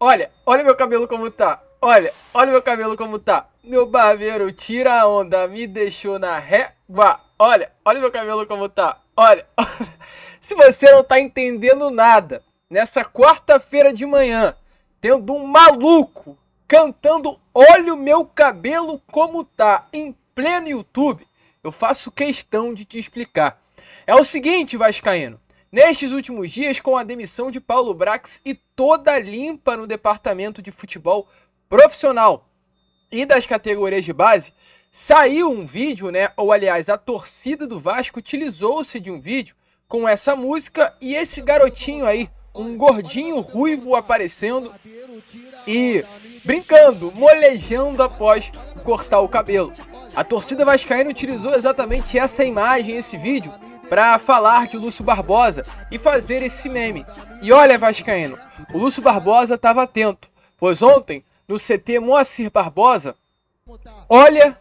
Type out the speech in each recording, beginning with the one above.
Olha meu cabelo como tá. Olha meu cabelo como tá. Meu barbeiro tira a onda, me deixou na régua. Olha meu cabelo como tá. Olha. Se você não tá entendendo nada, nessa quarta-feira de manhã, tendo um maluco cantando Olha o meu cabelo como tá em pleno YouTube, eu faço questão de te explicar. É o seguinte, vascaíno. Nestes últimos dias, com a demissão de Paulo Brax e toda limpa no departamento de futebol profissional e das categorias de base, saiu um vídeo, né? Ou aliás, a torcida do Vasco utilizou-se de um vídeo com essa música e esse garotinho aí, um gordinho ruivo aparecendo e brincando, molejando após cortar o cabelo. A torcida vascaína utilizou exatamente essa imagem, esse vídeo, para falar de Lúcio Barbosa e fazer esse meme. E olha, vascaíno, o Lúcio Barbosa estava atento, pois ontem, no CT Moacir Barbosa, olha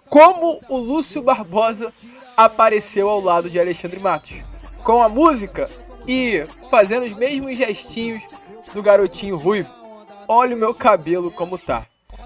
como o Lúcio Barbosa apareceu ao lado de Alexandre Matos, com a música e fazendo os mesmos gestinhos do garotinho ruivo. Olha o meu cabelo como tá.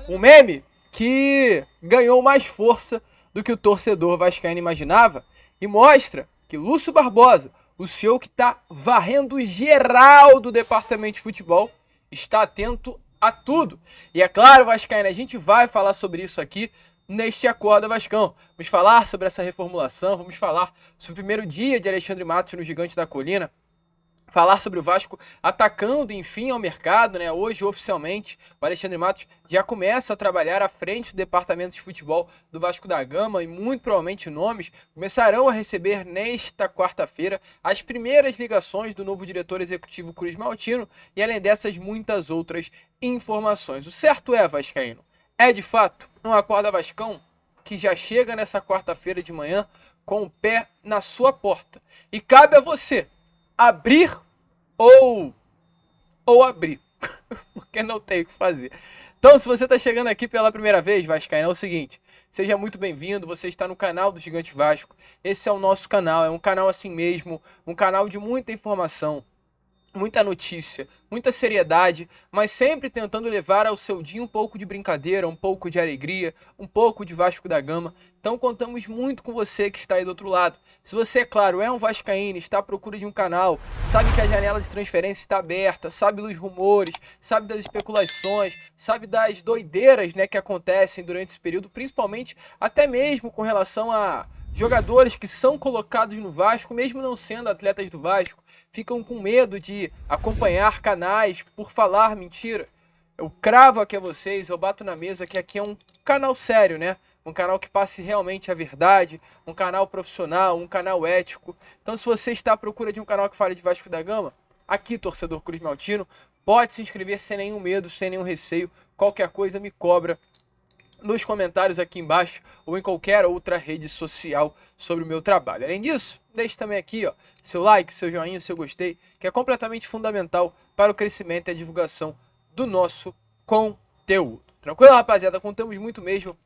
Um meme que ganhou mais força do que o torcedor vascaíno imaginava e mostra que Lúcio Barbosa, o senhor que está varrendo geral do departamento de futebol, está atento a tudo. E é claro, vascaíno, a gente vai falar sobre isso aqui neste Acorda Vascão. Vamos falar sobre essa reformulação, vamos falar sobre o primeiro dia de Alexandre Matos no Gigante da Colina, falar sobre o Vasco atacando, enfim, ao mercado, né? Hoje, oficialmente, o Alexandre Matos já começa a trabalhar à frente do departamento de futebol do Vasco da Gama e muito provavelmente nomes começarão a receber nesta quarta-feira as primeiras ligações do novo diretor executivo Cruz Maltino e, além dessas, muitas outras informações. O certo é, vascaíno, é de fato um Acorda Vascão que já chega nessa quarta-feira de manhã com o pé na sua porta. E cabe a você abrir ou abrir, porque não tem o que fazer. Então, se você está chegando aqui pela primeira vez, vascaíno, é o seguinte, seja muito bem-vindo, você está no canal do Gigante Vasco, esse é o nosso canal, é um canal assim mesmo, um canal de muita informação, muita notícia, muita seriedade, mas sempre tentando levar ao seu dia um pouco de brincadeira, um pouco de alegria, um pouco de Vasco da Gama. Então contamos muito com você que está aí do outro lado. Se você, é claro, é um vascaíno, está à procura de um canal, sabe que a janela de transferência está aberta, sabe dos rumores, sabe das especulações, sabe das doideiras, né, que acontecem durante esse período, principalmente até mesmo com relação a jogadores que são colocados no Vasco, mesmo não sendo atletas do Vasco, ficam com medo de acompanhar canais por falar mentira. Eu cravo aqui a vocês, eu bato na mesa que aqui é um canal sério, né? Um canal que passe realmente a verdade, um canal profissional, um canal ético. Então, se você está à procura de um canal que fale de Vasco da Gama, aqui, torcedor Cruz Maltino, pode se inscrever sem nenhum medo, sem nenhum receio. Qualquer coisa me cobra nos comentários aqui embaixo ou em qualquer outra rede social sobre o meu trabalho. Além disso, deixe também aqui seu like, seu joinha, seu gostei, que é completamente fundamental para o crescimento e a divulgação do nosso conteúdo. Tranquilo, rapaziada? Contamos muito mesmo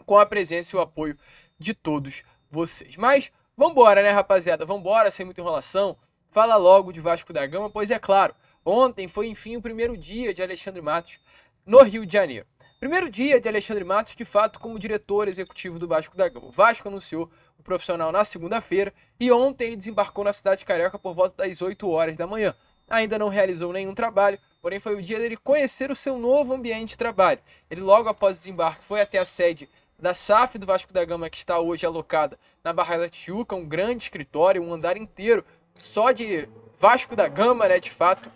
com a presença e o apoio de todos vocês. Mas vambora, né, rapaziada? Vambora, sem muita enrolação. Fala logo de Vasco da Gama, pois é claro, ontem foi enfim o primeiro dia de Alexandre Matos no Rio de Janeiro. Primeiro dia de Alexandre Matos, de fato, como diretor executivo do Vasco da Gama. O Vasco anunciou o profissional na segunda-feira e ontem ele desembarcou na cidade carioca por volta das 8 horas da manhã. Ainda não realizou nenhum trabalho, porém foi o dia dele conhecer o seu novo ambiente de trabalho. Ele logo após o desembarque foi até a sede da SAF do Vasco da Gama, que está hoje alocada na Barra da Tijuca, um grande escritório, um andar inteiro só de Vasco da Gama, né, de fato.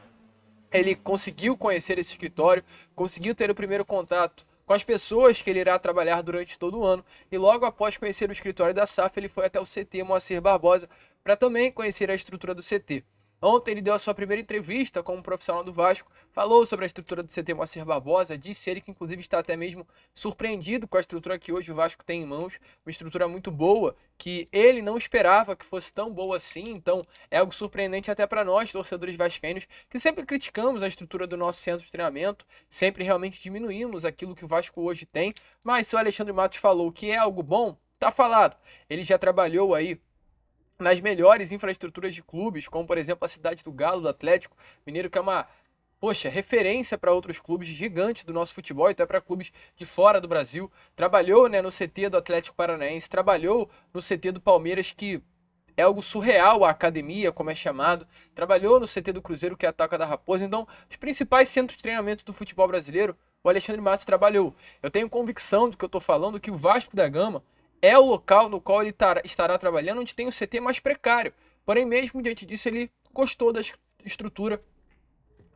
Ele conseguiu conhecer esse escritório, conseguiu ter o primeiro contato com as pessoas que ele irá trabalhar durante todo o ano e logo após conhecer o escritório da SAF, ele foi até o CT Moacir Barbosa para também conhecer a estrutura do CT. Ontem ele deu a sua primeira entrevista como profissional do Vasco, falou sobre a estrutura do CT Moacir Barbosa, disse ele que inclusive está até mesmo surpreendido com a estrutura que hoje o Vasco tem em mãos, uma estrutura muito boa, que ele não esperava que fosse tão boa assim, então é algo surpreendente até para nós, torcedores vascaínos, que sempre criticamos a estrutura do nosso centro de treinamento, sempre realmente diminuímos aquilo que o Vasco hoje tem, mas se o Alexandre Matos falou que é algo bom, tá falado. Ele já trabalhou aí nas melhores infraestruturas de clubes, como por exemplo a Cidade do Galo, do Atlético Mineiro, que é uma poxa, referência para outros clubes gigantes do nosso futebol, e até para clubes de fora do Brasil. Trabalhou, né, no CT do Atlético Paranaense, trabalhou no CT do Palmeiras, que é algo surreal, a academia, como é chamado. Trabalhou no CT do Cruzeiro, que é a Toca da Raposa. Então, os principais centros de treinamento do futebol brasileiro, o Alexandre Matos trabalhou. Eu tenho convicção do que eu estou falando, que o Vasco da Gama é o local no qual ele estará trabalhando, onde tem o CT mais precário. Porém, mesmo diante disso, ele gostou da estrutura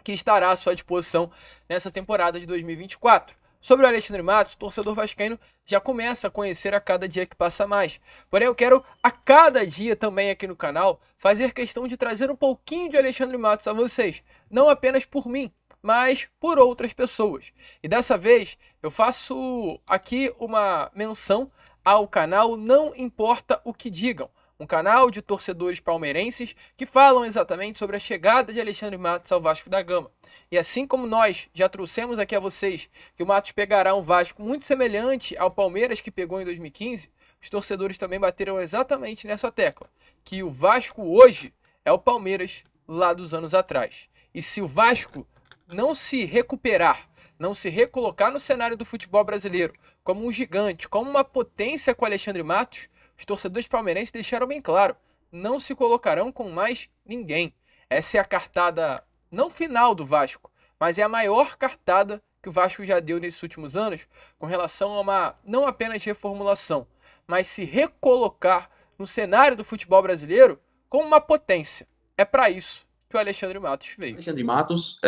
que estará à sua disposição nessa temporada de 2024. Sobre o Alexandre Matos, o torcedor vascaíno já começa a conhecer a cada dia que passa mais. Porém, eu quero a cada dia também aqui no canal fazer questão de trazer um pouquinho de Alexandre Matos a vocês. Não apenas por mim, mas por outras pessoas. E dessa vez eu faço aqui uma menção ao canal Não Importa o que Digam. Um canal de torcedores palmeirenses que falam exatamente sobre a chegada de Alexandre Matos ao Vasco da Gama. E assim como nós já trouxemos aqui a vocês que o Matos pegará um Vasco muito semelhante ao Palmeiras que pegou em 2015, os torcedores também bateram exatamente nessa tecla, que o Vasco hoje é o Palmeiras lá dos anos atrás. E se o Vasco não se recuperar, não se recolocar no cenário do futebol brasileiro como um gigante, como uma potência com Alexandre Matos, os torcedores palmeirenses deixaram bem claro, não se colocarão com mais ninguém. Essa é a cartada, não final do Vasco, mas é a maior cartada que o Vasco já deu nesses últimos anos com relação a uma, não apenas reformulação, mas se recolocar no cenário do futebol brasileiro como uma potência. É para isso que o Alexandre Matos veio. Alexandre Matos,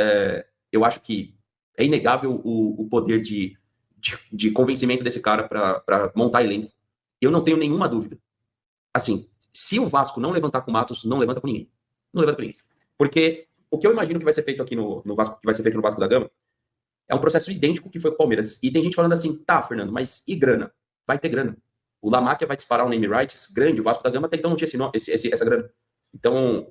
eu acho que é inegável o poder de convencimento desse cara para montar elenco. Eu não tenho nenhuma dúvida. Assim, se o Vasco não levantar com o Matos, não levanta com ninguém. Não levanta com ninguém. Porque o que eu imagino que vai ser feito aqui no Vasco, que vai ser feito no Vasco da Gama, é um processo idêntico que foi com o Palmeiras. E tem gente falando assim, tá, Fernando, mas e grana? Vai ter grana. O Lamáquia vai disparar um name rights grande, o Vasco da Gama até então não tinha essa grana. Então,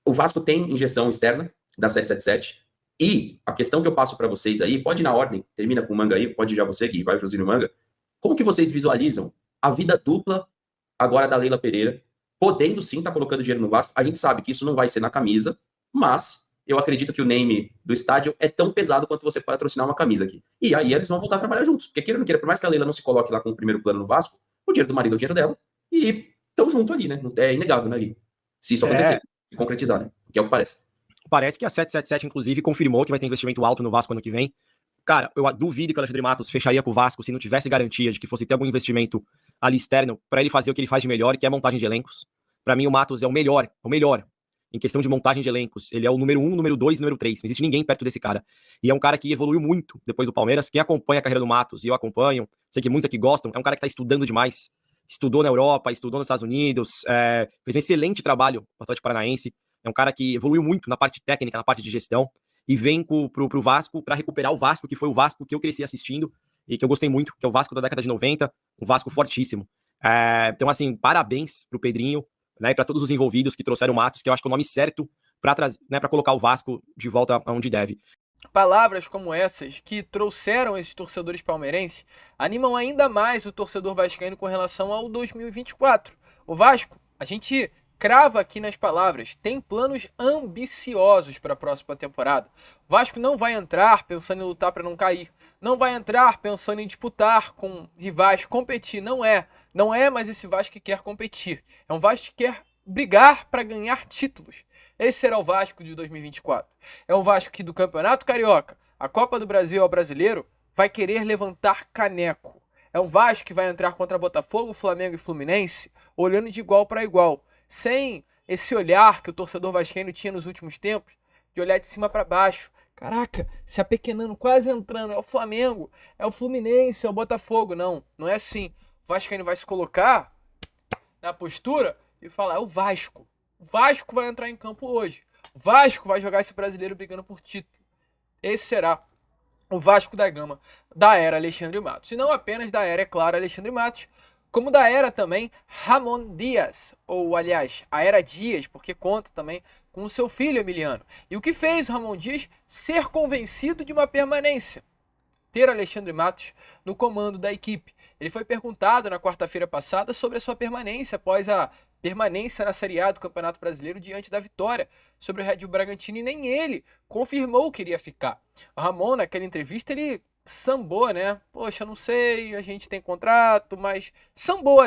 o Vasco tem injeção externa da 777. E a questão que eu passo para vocês aí, pode ir na ordem, termina com o Manga aí, pode ir já você que vai o Josino Manga. Como que vocês visualizam a vida dupla agora da Leila Pereira, podendo sim estar colocando dinheiro no Vasco? A gente sabe que isso não vai ser na camisa, mas eu acredito que o name do estádio é tão pesado quanto você patrocinar uma camisa aqui. E aí eles vão voltar a trabalhar juntos, porque queira ou não queira, por mais que a Leila não se coloque lá com o primeiro plano no Vasco, o dinheiro do marido é o dinheiro dela, e estão junto ali, né? É inegável, né, Gui? Se isso acontecer, se concretizar, né? Que é o que parece. Parece que a 777, inclusive, confirmou que vai ter investimento alto no Vasco ano que vem. Cara, eu duvido que o Alexandre Matos fecharia com o Vasco se não tivesse garantia de que fosse ter algum investimento ali externo para ele fazer o que ele faz de melhor, que é a montagem de elencos. Para mim, o Matos é o melhor em questão de montagem de elencos. Ele é o número 1, número 2 e número 3. Não existe ninguém perto desse cara. E é um cara que evoluiu muito depois do Palmeiras. Quem acompanha a carreira do Matos, e eu acompanho, sei que muitos aqui gostam, é um cara que tá estudando demais. Estudou na Europa, estudou nos Estados Unidos, fez um excelente trabalho no Atlético Paranaense. É um cara que evoluiu muito na parte técnica, na parte de gestão. E vem pro Vasco para recuperar o Vasco, que foi o Vasco que eu cresci assistindo e que eu gostei muito, que é o Vasco da década de 90, um Vasco fortíssimo. Então, assim, parabéns pro Pedrinho, né, e para todos os envolvidos que trouxeram o Matos, que eu acho que é o nome certo para colocar o Vasco de volta aonde deve. Palavras como essas que trouxeram esses torcedores palmeirenses animam ainda mais o torcedor vascaíno com relação ao 2024. O Vasco, a gente crava aqui nas palavras, tem planos ambiciosos para a próxima temporada. O Vasco não vai entrar pensando em lutar para não cair. Não vai entrar pensando em disputar com rivais, competir. Não é mais esse Vasco que quer competir. É um Vasco que quer brigar para ganhar títulos. Esse será o Vasco de 2024. É um Vasco que do Campeonato Carioca, a Copa do Brasil ao Brasileiro, vai querer levantar caneco. É um Vasco que vai entrar contra Botafogo, Flamengo e Fluminense olhando de igual para igual. Sem esse olhar que o torcedor vascaíno tinha nos últimos tempos, de olhar de cima para baixo. Caraca, se apequenando, quase entrando, é o Flamengo, é o Fluminense, é o Botafogo. Não é assim. O vascaíno vai se colocar na postura e falar, é o Vasco. O Vasco vai entrar em campo hoje. O Vasco vai jogar esse brasileiro brigando por título. Esse será o Vasco da Gama da era Alexandre Matos. E não apenas da era, é claro, Alexandre Matos, como da era também Ramon Dias, ou aliás, a era Dias, porque conta também com o seu filho Emiliano. E o que fez o Ramon Dias ser convencido de uma permanência? Ter Alexandre Matos no comando da equipe. Ele foi perguntado na quarta-feira passada sobre a sua permanência após a permanência na Série A do Campeonato Brasileiro diante da vitória sobre o Red Bull Bragantino, e nem ele confirmou que iria ficar. O Ramon, naquela entrevista, ele sambou, né? Poxa, não sei, a gente tem contrato, mas sambou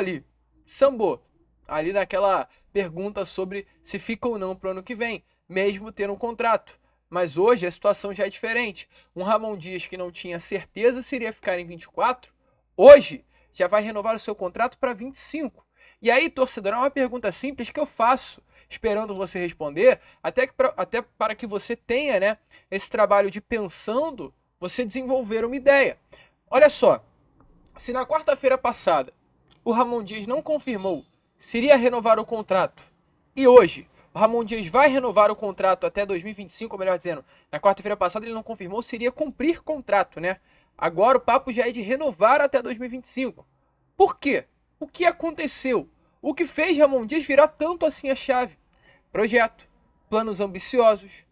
ali naquela pergunta sobre se fica ou não para o ano que vem, mesmo tendo um contrato. Mas hoje a situação já é diferente. Um Ramon Dias que não tinha certeza se iria ficar em 24, hoje já vai renovar o seu contrato para 25. E aí, torcedor, é uma pergunta simples que eu faço, esperando você responder, até para que você tenha, né, esse trabalho de pensando, você desenvolver uma ideia. Olha só, se na quarta-feira passada o Ramon Dias não confirmou se iria renovar o contrato, e hoje o Ramon Dias vai renovar o contrato até 2025, ou melhor dizendo, na quarta-feira passada ele não confirmou se iria cumprir contrato, né? Agora o papo já é de renovar até 2025. Por quê? O que aconteceu? O que fez Ramon Dias virar tanto assim a chave? Projeto, planos ambiciosos,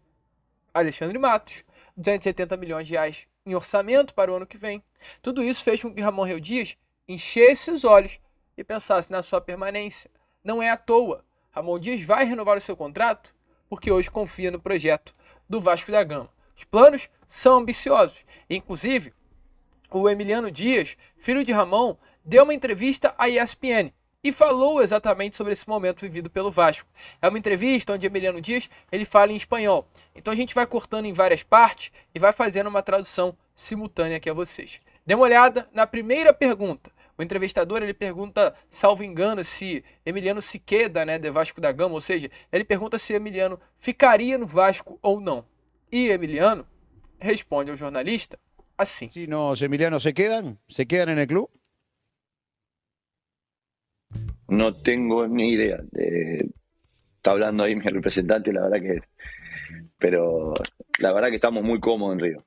Alexandre Matos, 270 milhões de reais em orçamento para o ano que vem. Tudo isso fez com que Ramon Reu Dias enchesse os olhos e pensasse na sua permanência. Não é à toa. Ramon Dias vai renovar o seu contrato porque hoje confia no projeto do Vasco da Gama. Os planos são ambiciosos. Inclusive, o Emiliano Dias, filho de Ramon, deu uma entrevista à ESPN e falou exatamente sobre esse momento vivido pelo Vasco. É uma entrevista onde Emiliano Dias ele fala em espanhol. Então a gente vai cortando em várias partes e vai fazendo uma tradução simultânea aqui a vocês. Dê uma olhada na primeira pergunta. O entrevistador ele pergunta, salvo engano, se Emiliano se queda, né, de Vasco da Gama, ou seja, ele pergunta se Emiliano ficaria no Vasco ou não. E Emiliano responde ao jornalista assim. Si los Emilianos se quedan en el club. No tengo ni idea. Está hablando ahí mi representante, la verdad que. Pero la verdad que estamos muy cómodos en Río.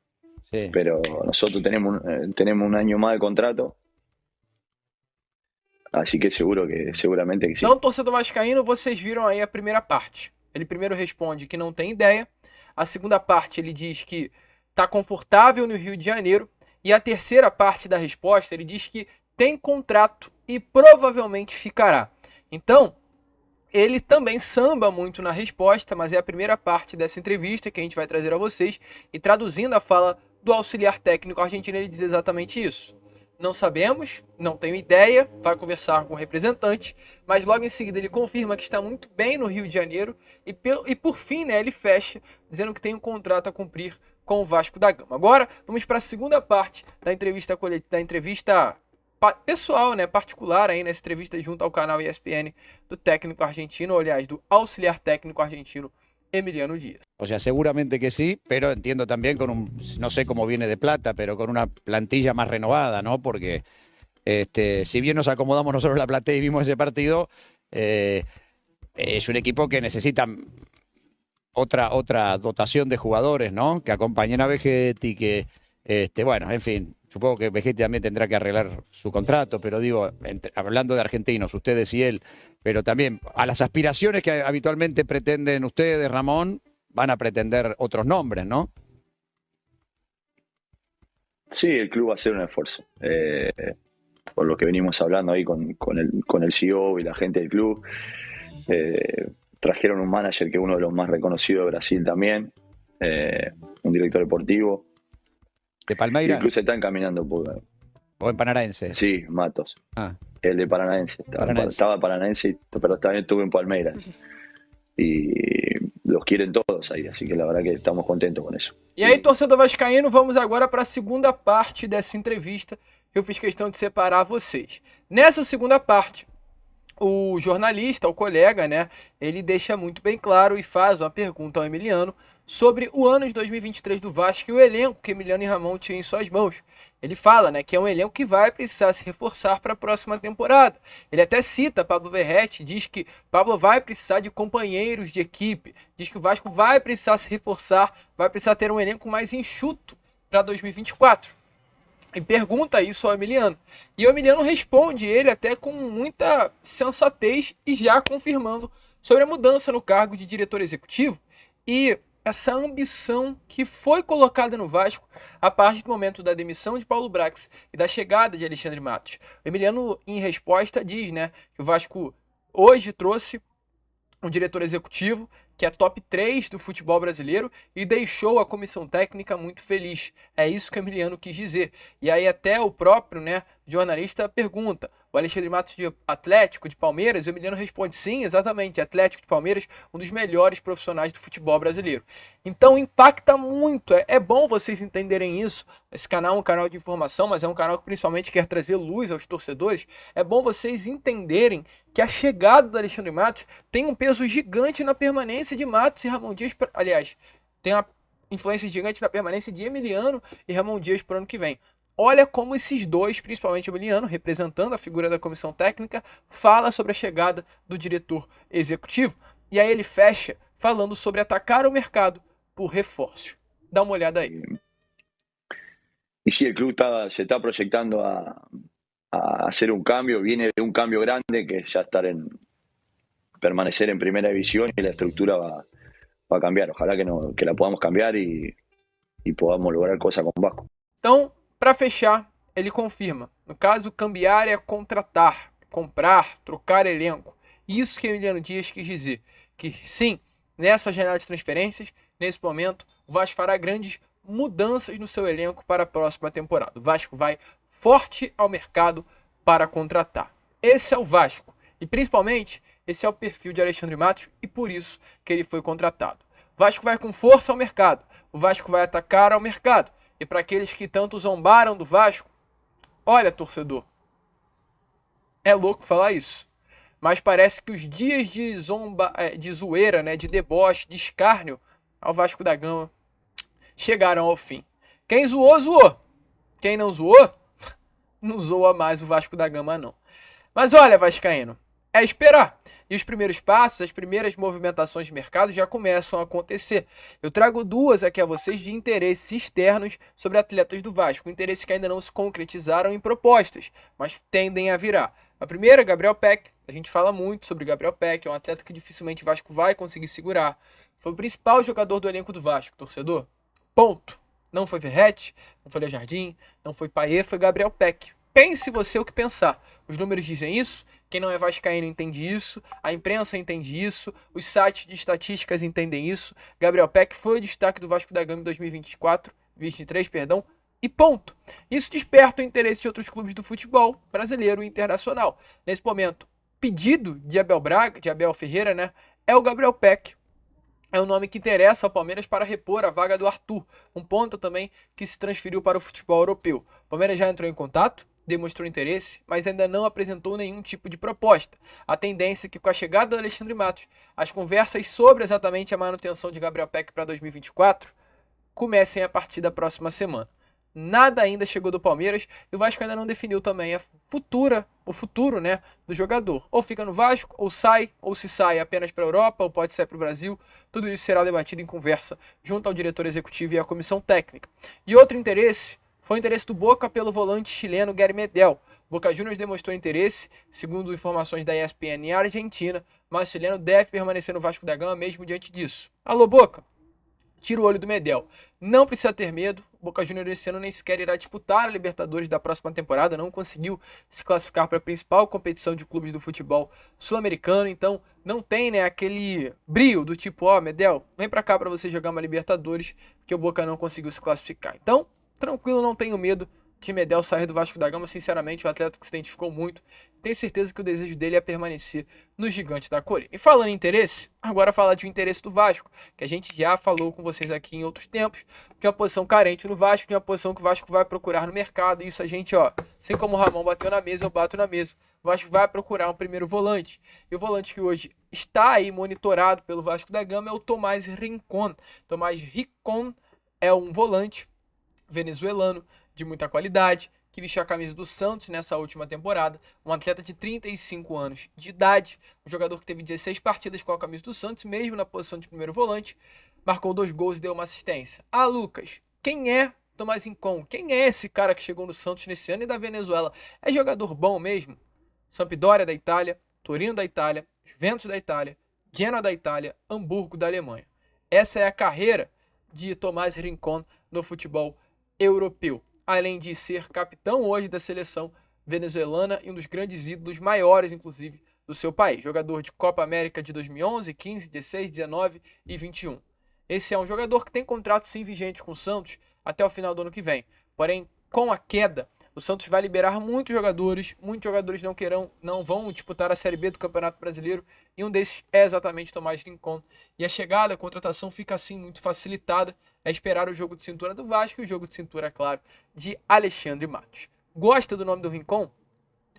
Sí. Pero nosotros tenemos un año más de contrato. Así que seguramente que sí. Então, torcedor vascaíno, vocês viram aí a primeira parte. Ele primeiro responde que não tem ideia. A segunda parte ele diz que está confortável no Rio de Janeiro. E a terceira parte da resposta ele diz que tem contrato e provavelmente ficará. Então, ele também samba muito na resposta, mas é a primeira parte dessa entrevista que a gente vai trazer a vocês. E traduzindo a fala do auxiliar técnico argentino, ele diz exatamente isso. Não sabemos, não tenho ideia, vai conversar com o representante, mas logo em seguida ele confirma que está muito bem no Rio de Janeiro e por fim, né, ele fecha dizendo que tem um contrato a cumprir com o Vasco da Gama. Agora, vamos para a segunda parte da entrevista pessoal, né, particular aí nessa entrevista junto ao canal ESPN do técnico argentino, aliás, do auxiliar técnico argentino Emiliano Dias. O sea, seguramente que sí, pero entiendo también no sé cómo viene de plata, pero con una plantilla más renovada, ¿no? Porque si bien nos acomodamos nosotros la platea y vimos ese partido, es un equipo que necesita otra dotación de jugadores, ¿no? Que acompañen a Vegetti, que, bueno, en fin, supongo que Vegetti también tendrá que arreglar su contrato, pero digo, hablando de argentinos, ustedes y él, pero también a las aspiraciones que habitualmente pretenden ustedes, Ramón, van a pretender otros nombres, ¿no? Sí, el club va a hacer un esfuerzo. Por lo que venimos hablando ahí con el CEO y la gente del club. Trajeron un manager que es uno de los más reconocidos de Brasil también. Un director deportivo. ¿De Palmeiras? Incluso está encaminando por... ¿O en Paranaense? Sí, Matos. Ah. El de Paranaense. Estaba Paranaense, pero también estuve en Palmeiras. Y los quieren todos aí, assim que a verdade que estamos contentes com isso. E aí, torcedor vascaíno, vamos agora para a segunda parte dessa entrevista que eu fiz questão de separar vocês. Nessa segunda parte, o jornalista, o colega, né, ele deixa muito bem claro e faz uma pergunta ao Emiliano sobre o ano de 2023 do Vasco e o elenco que Emiliano e Ramon tinham em suas mãos. Ele fala, né, que é um elenco que vai precisar se reforçar para a próxima temporada. Ele até cita Pablo Verratti, diz que Pablo vai precisar de companheiros de equipe, diz que o Vasco vai precisar se reforçar, vai precisar ter um elenco mais enxuto para 2024. E pergunta isso ao Emiliano. E o Emiliano responde ele até com muita sensatez e já confirmando sobre a mudança no cargo de diretor executivo e essa ambição que foi colocada no Vasco a partir do momento da demissão de Paulo Brax e da chegada de Alexandre Matos. O Emiliano, em resposta, diz, né, que o Vasco hoje trouxe um diretor executivo que é top 3 do futebol brasileiro e deixou a comissão técnica muito feliz. É isso que o Emiliano quis dizer. E aí até o próprio, né, jornalista pergunta: o Alexandre Matos de Atlético, de Palmeiras? O Emiliano responde: sim, exatamente, Atlético de Palmeiras, um dos melhores profissionais do futebol brasileiro. Então impacta muito, é bom vocês entenderem isso. Esse canal é um canal de informação, mas é um canal que principalmente quer trazer luz aos torcedores. É bom vocês entenderem que a chegada do Alexandre Matos tem um peso gigante na permanência de Matos e Ramon Dias. Aliás, tem uma influência gigante na permanência de Emiliano e Ramon Dias para o ano que vem. Olha como esses dois, principalmente o Emiliano, representando a figura da comissão técnica, fala sobre a chegada do diretor executivo. E aí ele fecha falando sobre atacar o mercado por reforços. Dá uma olhada aí. Y sí, el club se está proyectando a hacer un cambio, viene de un cambio grande que es ya permanecer en primera división, y la estructura va a cambiar. Ojalá que la podamos cambiar y podamos lograr cosas con Vasco. Então, para fechar, ele confirma. No caso, cambiar é contratar, comprar, trocar elenco. Isso que Emiliano Dias quis dizer. Que sim, nessa janela de transferências, nesse momento, o Vasco fará grandes mudanças no seu elenco para a próxima temporada. O Vasco vai forte ao mercado para contratar. Esse é o Vasco. E principalmente, esse é o perfil de Alexandre Matos e por isso que ele foi contratado. O Vasco vai com força ao mercado. O Vasco vai atacar ao mercado. E para aqueles que tanto zombaram do Vasco, olha, torcedor, é louco falar isso, mas parece que os dias de zoeira, né, de deboche, de escárnio ao Vasco da Gama chegaram ao fim. Quem zoou, zoou. Quem não zoou, não zoa mais o Vasco da Gama, não. Mas olha, vascaíno, é esperar. E os primeiros passos, as primeiras movimentações de mercado já começam a acontecer. Eu trago duas aqui a vocês de interesses externos sobre atletas do Vasco. Interesses que ainda não se concretizaram em propostas, mas tendem a virar. A primeira, Gabriel Peck. A gente fala muito sobre Gabriel Peck, é um atleta que dificilmente o Vasco vai conseguir segurar. Foi o principal jogador do elenco do Vasco, torcedor. Ponto. Não foi Verratti, não foi Léo Jardim, não foi Payet, foi Gabriel Peck. Pense você o que pensar. Os números dizem isso, quem não é vascaíno entende isso, a imprensa entende isso, os sites de estatísticas entendem isso. Gabriel Peck foi o destaque do Vasco da Gama em 2023, e ponto. Isso desperta o interesse de outros clubes do futebol brasileiro e internacional. Nesse momento, pedido de Abel Ferreira, né, é o Gabriel Peck. É um nome que interessa ao Palmeiras para repor a vaga do Arthur, um ponta também que se transferiu para o futebol europeu. O Palmeiras já entrou em contato, demonstrou interesse, mas ainda não apresentou nenhum tipo de proposta. A tendência é que com a chegada do Alexandre Matos, as conversas sobre exatamente a manutenção de Gabriel Peck para 2024 comecem a partir da próxima semana. Nada ainda chegou do Palmeiras e o Vasco ainda não definiu também o futuro, né, do jogador. Ou fica no Vasco, ou se sai apenas para a Europa, ou pode sair para o Brasil. Tudo isso será debatido em conversa junto ao diretor executivo e à comissão técnica. E outro interesse foi o interesse do Boca pelo volante chileno Gary Medel. O Boca Juniors demonstrou interesse, segundo informações da ESPN e Argentina, mas o chileno deve permanecer no Vasco da Gama mesmo diante disso. Alô, Boca? Tira o olho do Medel. Não precisa ter medo. O Boca Juniors esse ano nem sequer irá disputar a Libertadores da próxima temporada. Não conseguiu se classificar para a principal competição de clubes do futebol sul-americano. Então não tem, né, aquele brio do tipo, ó, Medel, vem para cá para você jogar uma Libertadores, que o Boca não conseguiu se classificar. Então, tranquilo, não tenho medo de Medel sair do Vasco da Gama. Sinceramente, o atleta que se identificou muito. Tenho certeza que o desejo dele é permanecer no Gigante da Colina. E falando em interesse, agora falar de um interesse do Vasco, que a gente já falou com vocês aqui em outros tempos, que é uma posição carente no Vasco, que é uma posição que o Vasco vai procurar no mercado. E isso a gente, ó, assim como o Ramon bateu na mesa, eu bato na mesa. O Vasco vai procurar um primeiro volante. E o volante que hoje está aí monitorado pelo Vasco da Gama é o Tomás Rincón. Tomás Rincón é um volante venezuelano de muita qualidade, que vestiu a camisa do Santos nessa última temporada, um atleta de 35 anos de idade, um jogador que teve 16 partidas com a camisa do Santos, mesmo na posição de primeiro volante, marcou 2 gols e deu uma assistência. Ah, Lucas, quem é Tomás Rincón? Quem é esse cara que chegou no Santos nesse ano e da Venezuela? É jogador bom mesmo? Sampdoria da Itália, Torino da Itália, Juventus da Itália, Genoa da Itália, Hamburgo da Alemanha. Essa é a carreira de Tomás Rincón no futebol europeu. Além de ser capitão hoje da seleção venezuelana e um dos grandes ídolos maiores, inclusive, do seu país. Jogador de Copa América de 2011, 15, 16, 19 e 21. Esse é um jogador que tem contrato sim vigente com o Santos até o final do ano que vem. Porém, com a queda, o Santos vai liberar muitos jogadores não vão disputar a Série B do Campeonato Brasileiro, e um desses é exatamente Tomás Rincon. E a chegada, a contratação fica assim muito facilitada. É esperar o jogo de cintura do Vasco e o jogo de cintura, claro, de Alexandre Matos. Gosta do nome do Rincon?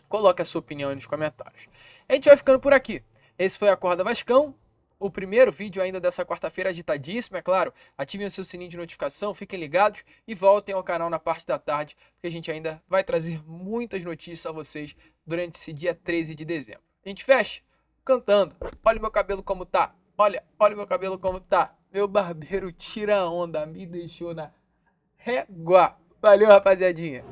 Coloque a sua opinião aí nos comentários. A gente vai ficando por aqui. Esse foi Acorda Vascão, o primeiro vídeo ainda dessa quarta-feira, agitadíssimo, é claro. Ativem o seu sininho de notificação, fiquem ligados e voltem ao canal na parte da tarde, porque a gente ainda vai trazer muitas notícias a vocês durante esse dia 13 de dezembro. A gente fecha cantando. Olha o meu cabelo como tá. Olha o meu cabelo como tá. Meu barbeiro tira a onda, me deixou na régua. Valeu, rapaziadinha.